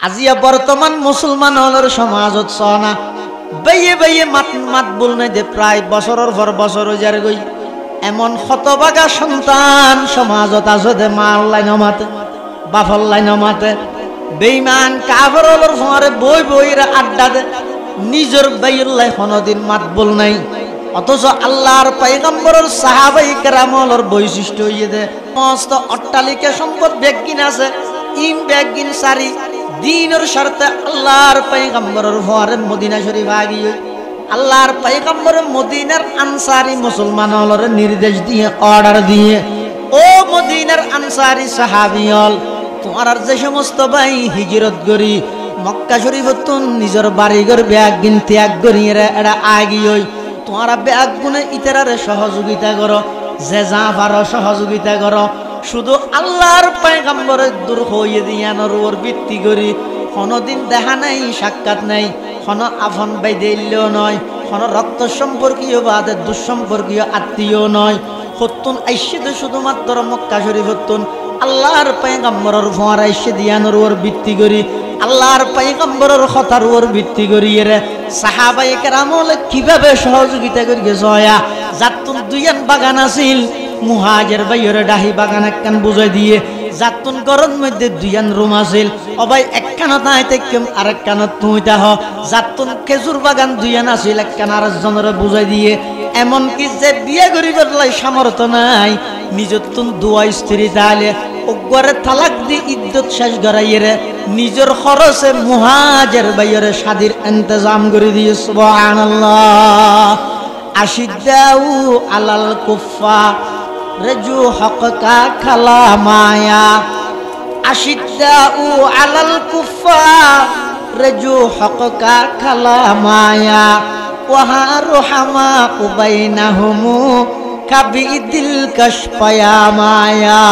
আজিয়া বর্তমান মুসলমান হলের সমাজত সনা বাইয়ে বাইয়ে মাত বল নাই দে প্রায় বছরের পর বছর যার গই এমন হতবাগা সন্তান সমাজত আছে দে মা আল্লাহ নমাতে বাপ আল্লাহ নমাতে বেঈমান কাফের হলর ফরে বই বইরা আড্ডা দে নিজের বাইল্লাহ কোনদিন মাত বল নাই অথচ আল্লাহর পয়গম্বরের সাহাবায়ে কেরামর বৈশিষ্ট্য হইয়ে দে সমস্ত অট্টালিকা সম্পদ ব্যাগিন আছে ইম ব্যাগিন সারি দিনের শর্তে আল্লাহর পয়গম্বরের ফরে মদিনা শরীফ আগিয়ে আল্লাহর পয়গম্বরের মদিনার আনসারি মুসলমান হলর নির্দেশ দিয়ে অর্ডার দিয়ে ও মদিনার আনসারি সাহাবিয়ল তোমার যে সমস্ত ভাই হিজরত করি মক্কা শরীফতুন নিজের বাড়িঘর ব্যাগ গিন ত্যাগ করি এরা আগিয়ে তোমারা ব্যাগ গুনে ইতরারে সহযোগিতা করো যে যা পারো সহযোগিতা করো শুধু আল্লাহর পয়গম্বরের দূর হইয়ে দিয়ানোর ওর ভিত্তি করি কোনোদিন দেখা নাই সাক্ষাৎ নাই কোনো আফন বাই দিলেও নয় কোনো রক্ত সম্পর্কীয় বা দুঃসম্পর্কীয় আত্মীয় নয় হতুন আইসে শুধুমাত্র মক্কা শরীফ হতুন আল্লাহর পয়গম্বরের ফোয়ার আইসে দিয়ানোর ওর ভিত্তি করি আল্লাহর পয়গম্বরের কথার ওর ভিত্তি করি রে সাহাবায়ে কেরামল কিভাবে সহযোগিতা করি জয়া জাতুন দুইয়ান বাগান আছিল মুহাজির ভাইয়ের ডাহি বাগান একখান বুঝাই দিয়ে জাতুন গরম মধ্যে দুইয়ান রুম আছিল অবাই একখানত আইতে কেম আরেকখানত তুইতা হ জাতুন খেজুর বাগান দুইয়ান আছিল একখান আরেকজনের বুঝাই দিয়ে এমনকি যে বিয়ে করিবার লাই সামর্থ্য নাই নিজের তুন দুয়া স্ত্রী তাহলে ওগরে তালাক দি ইদ্যত শেষ করাইয়ে নিজের খরচে মুহাজির ভাইয়ের শাদির ইন্তজাম করে দিয়ে সুবহানাল্লাহ আশিদ্দাউ আলাল কুফা রজু হককা খালা মায়া আশিদ্দাউ আলাল কুফা রজু হককা খালা মায়া ওয়াহা রুহামা উবাইনাহুমু কাবিদিল কাশপায়া মায়া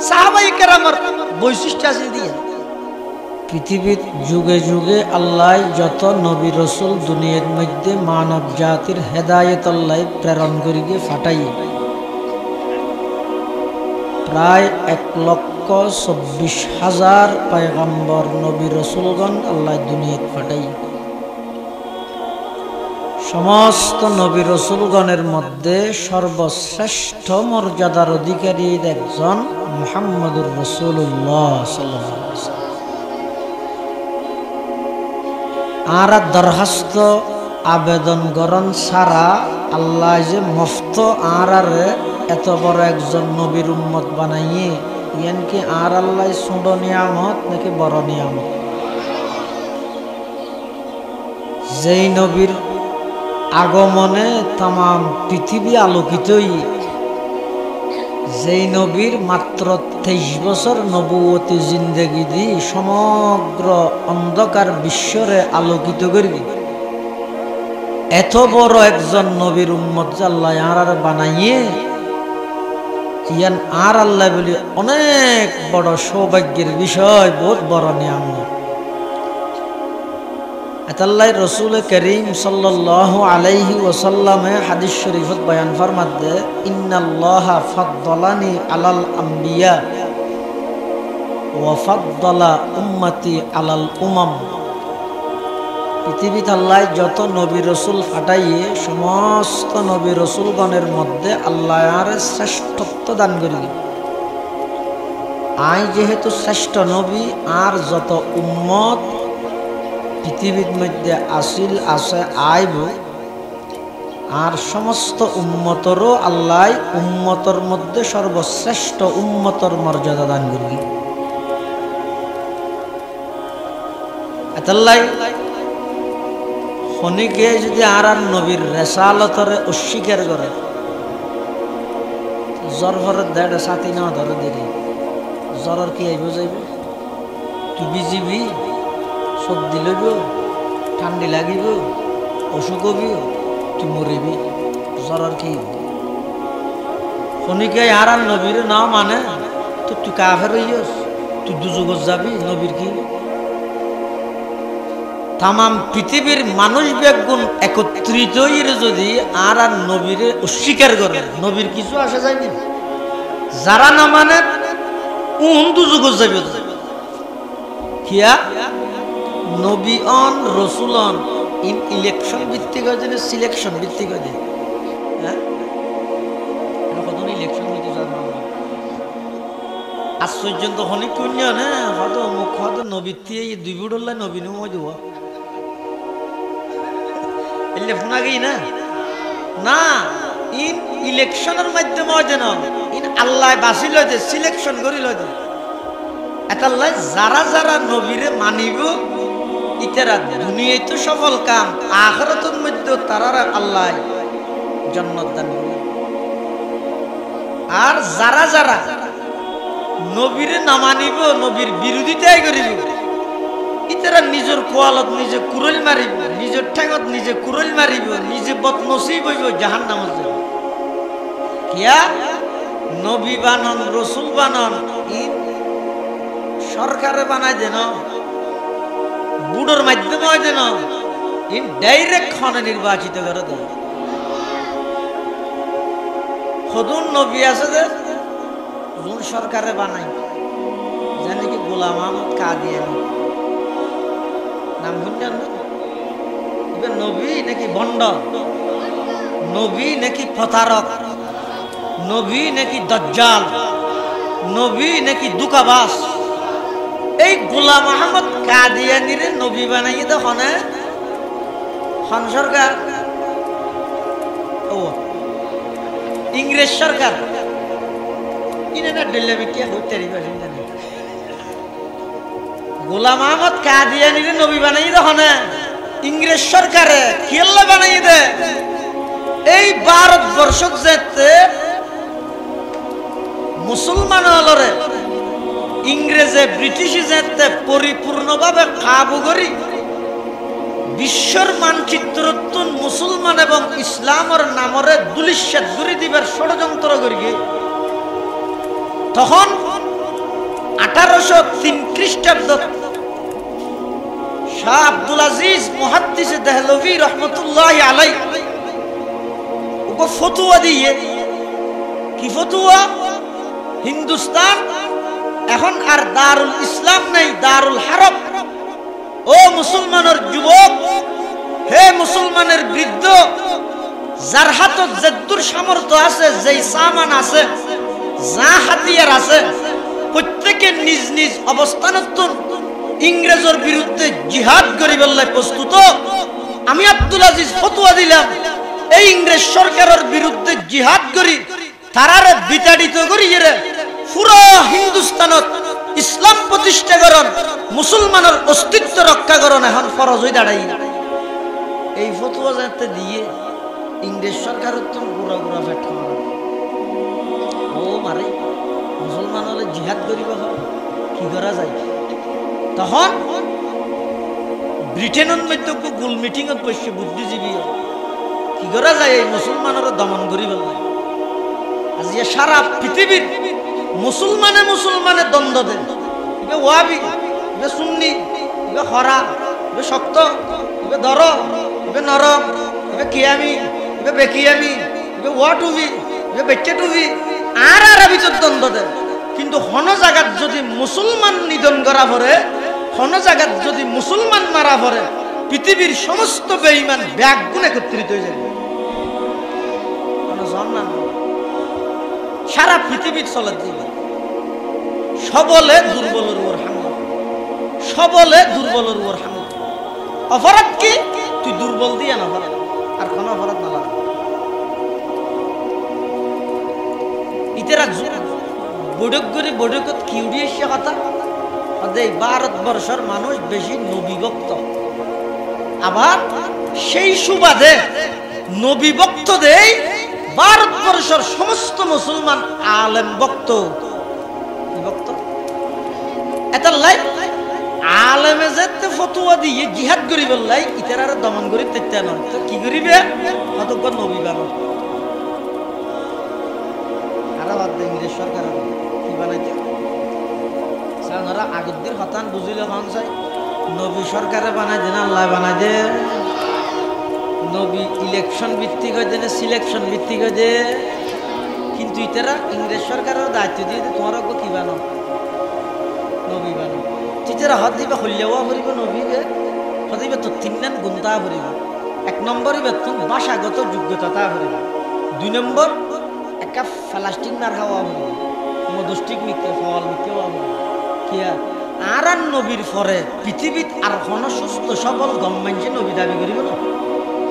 সাহাবায়ে কেরামের বৈশিষ্ট্য আছে দিয়ে পৃথিবীর যুগে যুগে আল্লাহ যত নবী রসুল দুনিয়ার মধ্যে মানব জাতির হেদায়েত আল্লাহ প্রেরণ করিয়ে ফাটাই প্রায় 1,24,000 পয়গম্বর নবী রসুলগণ আল্লাহ দুনিয়াত ফাটাই সমস্ত নবী রসুলগণের মধ্যে সর্বশ্রেষ্ঠ মর্যাদার অধিকারী একজন মুহাম্মদুর রাসূলুল্লাহ সাল্লাল্লাহু আলাইহি ওয়াসাল্লাম আর দরখাস্ত আবেদন গরণ সারা আল্লাহ যে মফত আর এত বড় একজন নবীর উম্মত বানাইয়ে ইয়ানকি আর আল্লাহ ছোট নিয়ামত নাকি বড় নিয়ামত যেই নবীর আগমনে তাম পৃথিবী আলোকিতই যেই নবীর মাত্র 23 বছর নবুয়তি জিন্দেগি দি সমগ্র অন্ধকার বিশ্বরে আলোকিত করি এত বড় একজন নবীর উম্মত আল্লাহ আর বানাইয়ে ইয়ান আর আল্লাহ বলি অনেক বড় সৌভাগ্যের বিষয় বহুত বড় নিয়ামত আল্লাহ রসুল করিম সাল্লাল্লাহু আলাইহি ওয়াসাল্লামে হাদিস শরীফত বয়ান ফরমাতে ইন্নাল্লাহা ফাদ্দালানি আলাল আম্বিয়া ওয়া ফাদ্দালা উম্মতি আলাল উমাম পৃথিবীতে আল্লাহ যত নবী রসুল ফাটাইয়ে সমস্ত নবী রসুলগণের মধ্যে আল্লাহ আর শ্রেষ্ঠত্ব দান করি আই যেহেতু শ্রেষ্ঠ নবী আর যত উম্মত পৃথিবীর মধ্যে আসিল আছে আইব আর সমস্ত উম্মতরও আল্লাহ উম্মতর মধ্যে সর্বশ্রেষ্ঠ উম্মতর মর্যাদা দান করি এতাল্লাই খনিকে যদি আর নবীর রেসালতরে অস্বীকার করে জ্বর ভরের দেড় সাথী না ধরে দিলি জ্বরের কি আইব যাইব তুই বিজিবি সর্দি লইব ঠান্ডি লাগিব অসুখ হবি তুই মরিবি জ্বরের কি খনিকে আর নবীর না মানে তো তুই কাফের হইস তুই দুজগত যাবি নবীর কি তাম পৃথিবীর মানুষ বেগুন একত্রিত যদি আর নবীরে অস্বীকার করে নবীর কিছু আসা যায়নি। যারা না মানে দুজগত যাবে কিয়া নবী অন রসুল অন ইন ইলেকশন ভিত্তিক হয় যেন সিলেকশন ভিত্তিক হয় যে হ্যাঁ কত ইলেকশন হইতে যান আশ্চর্য তো অনেক কন্যা না হয়তো মুখ হয়তো নবীর দিয়ে দুই বুড়ল্লা নবীন মই দেব এলে ফোনা গেই না না ইন ইলেকশনের মাধ্যমে হয় যেন ইন আল্লাহ বাঁচি লয় যে সিলেকশন করি লয় যে এটাল্লাই যারা যারা নবীরে মানিব ইতারা দুনিয়ায় তো সফল কাম আখিরাতের মধ্যে তারা আল্লাহ জান্নাত দান করবে আর যারা যারা নবীরে না মানিব নবীর বিরোধিতাই করিব ইতারা নিজের কোয়ালত নিজে কুরল মারিব নিজের ঠ্যাঙত নিজে কুরল মারিব নিজে বদনসিব হইব জাহান্নামে যাবে কিয়া নবী বানন রসুল বানন ই সরকারে বানাই দেন বুড়োর মাধ্যমে হয় যেন ইন ডাইরেক্ট খনে নির্বাচিত করে দেয় সদুন নবী আছে যে কোন সরকারে বানাই জানি কি গোলাম আহমদ কাদিয়ানী নাম শুনছেন না এবার নবী নাকি ভণ্ড নবী নাকি প্রতারক নবী নাকি দজ্জাল নবী নাকি দুকাবাস এই গোলাম আহমদ কাদিয়ানীরে নবী বানাই তো হনে হন সরকার ও ইংরেজ সরকার ইনে না ডেলিভারিটিয়া হইতে পারি গোলাম আহমদ কাদিয়ানীরে নবী বানাই তো হনে ইংরেজ সরকারে কেল্লা বানাই দে এই ভারতবর্ষ যেতে মুসলমান হলরে ইংরেজে ব্রিটিশে যেতে পরিপূর্ণভাবে কাবু করি বিশ্বর মানচিত্র মুসলমান এবং ইসলামের নামরে দুলিশ্বাদ করে দিবার ষড়যন্ত্র করি তখন 1803 খ্রিস্টাব্দ শাহ আব্দুল আজিজ মুহাদ্দিস দেহলভী রহমতুল্লাহ আলাই ওকে ফতুয়া দিয়ে কি ফতুয়া হিন্দুস্তান এখন আর দারুল ইসলাম নেই দারুল হারব ও মুসলমানের যুবক হে মুসলমানের বৃদ্ধ যার হাতত যদ্দুর সামর্থ্য আছে যেই সামান আছে যা হাতিয়ার আছে প্রত্যেকে নিজ নিজ অবস্থানত ইংরেজের বিরুদ্ধে জিহাদ করিবার লাই প্রস্তুত আমি আব্দুল আজিজ ফতোয়া দিলাম এই ইংরেজ সরকারের বিরুদ্ধে জিহাদ করি তারারে বিতাড়িত করি রে পুরো হিন্দুস্তানত ইসলাম প্রতিষ্ঠা করন মুসলমানের অস্তিত্ব রক্ষা করন এখন ফরজ হয়ে দাঁড়াই এই ফতোয়া যাতে দিয়ে ইংরেজ সরকারের তো গুড়া গুড়া পেট খাওয়া ও মারে মুসলমান হলে জিহাদ করিব কি করা যায় তখন ব্রিটেনের মধ্যে গোল মিটিংত বসে বুদ্ধিজীবী কি করা যায় এই মুসলমানের দমন করিব আজ সারা পৃথিবীর মুসলমানে মুসলমানে দ্বন্দ্ব দেন ইবে ওয়াবি ইবে সুন্নি ইবে খরা ইবে শক্ত ইবে দর ইবে নরম ইবে কিয়ামি ইবে বেকিয়ামি ইবে ওয়া টুবি ইবে বেচ্চে টুবি আর আর ভিতর দ্বন্দ্ব দেন কিন্তু হন জায়গাত যদি মুসলমান নিধন করা পড়ে হন জায়গাত যদি মুসলমান মারা পড়ে পৃথিবীর সমস্ত বেঈমান ব্যাগ গুণ একত্রিত হয়ে যাবে সারা পৃথিবীর চলে দিবে সবলে দুর্বলের উপর হামলা সবলে দুর্বলের উপর হামলা অপরাধ কি তুই দুর্বল দিয়া না অপরাধ আর কোন অপরাধ না লাগে ইতেরা বৈঠকত কি উঠিয়েছে কথা এই ভারতবর্ষের মানুষ বেশি নবীভক্ত আবার সেই সুবাদে নবীভক্ত দেয় ভারতবর্ষের সমস্ত মুসলমান আলেম ভক্ত এটা লাই আলেমে যেতে ফতোয়া দিয়ে জিহাদ করিব লাই ইতার আর দমন করি তেতে নয় তো কি করিবে অতজ্ঞ নবী বানো আর বাদ দে ইংরেজ সরকার কি বানাইতে সারা আগের হতান বুঝিলে মান চাই নবী সরকারে বানাই দেন আল্লাহ বানাই দে নবী ইলেকশন ভিত্তিক হয়ে দেন সিলেকশন ভিত্তিক হয়ে দে কিন্তু ইতারা ইংরেজ সরকারের দায়িত্ব দিয়ে তোমার কি বানো নবী বানো ইতারা হদ দিবে হলিয়াওয়া ভরিব নবীরে হদিবে তো তিন গুণতা ভরিব। এক নম্বর বেতন ভাষাগত যোগ্যতা ভরিব। 2 নম্বর একটা প্লাস্টিক মার খাওয়া ভরিব, মধুষ্টিক মিকে ফল মিকে ভরিব। কিয়া আর নবীর পরে পৃথিবীত আর কোন সুস্থ সবল গম্মাঞ্চে নবী দাবি করিব না,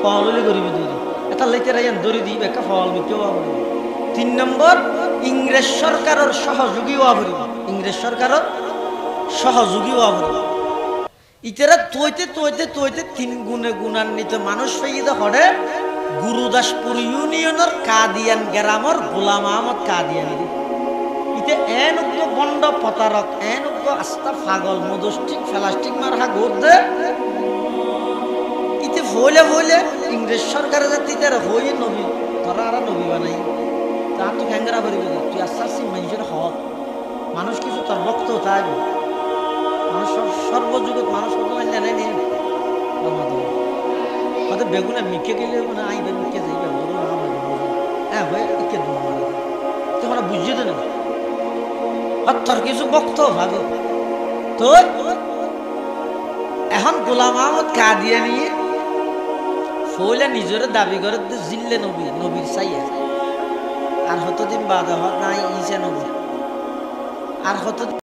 ফল হলে করিব ধরি এটা লেতেরা যেন ধরে দিবে একটা ফল মিকে ভরিব। 3 নম্বর ইংরেজ সরকারের সহযোগী হওয়া ভরিব, ইংরেজ সরকারের সহযোগী হওয়া ভরিব। ইতারা তৈতে তৈতে তৈতে 3 গুণে গুণান্বিত মানুষ পেয়ে হরে গুরুদাসপুর ইউনিয়নের কাদিয়ান গ্রামের গোলাম আহমদ কাদিয়ানি। ইতে এনুগ্য বন্ড প্রতারক এনুগ্য আস্তা পাগল মধুষ্টিক প্লাস্টিক মারা গোদে ইতে হইলে হইলে ইংরেজ সরকারের জাতি তারা হইয়ে নবী তোরা আর নবী বানাই তা তো ক্যাঙ্গরা করিব তুই আস্তে আস্তে মানুষের হক মানুষ কিছু তোর ভক্ত থাকবে মানুষ সর্বযুগত মানুষ কত জানে নি হয়তো বেগুনে মিকে গেলে মানে আইবে মিকে যাইবে হ্যাঁ ভাই ইকে তোমরা বুঝিয়ে তো না তোর কিছু বক্ত ভাবে তো এখন গোলাম আহমদ কাদিয়ানি ফইলে নিজের দাবি করে জিল্লে নবী নবীর চাইয়া আর হতদিন বাদ নাই ইসে নবী আর হত